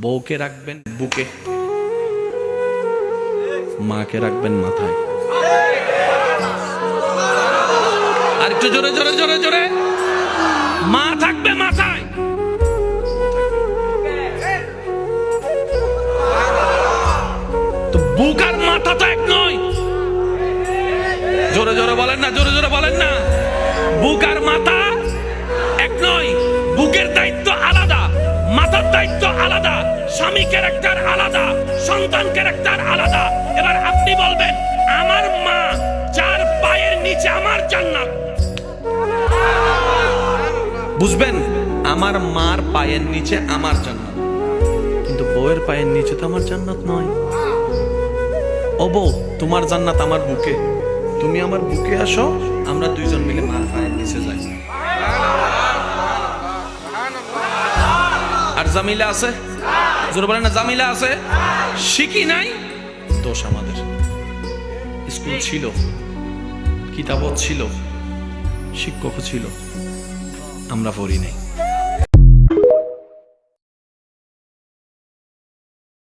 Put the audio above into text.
বউকে রাখবেন বুকে, মাকে রাখবেন মাথায়। আর একটু জোরে জোরে জোরে জোরে, মা থাকবে মাথায়। তো বুক আর মাথা তো এক নয়। জোরে জোরে বলেন না, জোরে জোরে বলেন না। বুক আর মাথা এক নয়। বুকের দায়িত্ব আলাদা, মাথার দায়িত্ব আলাদা, স্বামী ক্যারেক্টার আলাদা, সন্তান ক্যারেক্টার আলাদা। এবার আপনি বলবেন আমার মা যার পায়ের নিচে আমার জান্নাত, বুঝবেন আমার মার পায়ের নিচে আমার জান্নাত, কিন্তু বউয়ের পায়ের নিচে তো আমার জান্নাত নয়। ও বউ, তোমার জান্নাত আমার বুকে, তুমি আমার বুকে আসো, আমরা দুইজন মিলে মার পায়ের নিচে যাই। আর জামিলা আছে, জোরে বলেন না, জামিলা আছে। শিখি নাই, দোষ আমাদের। স্কুল ছিল, কিতাবও ছিল, শিক্ষকও ছিল, আমরা পড়ি নাই।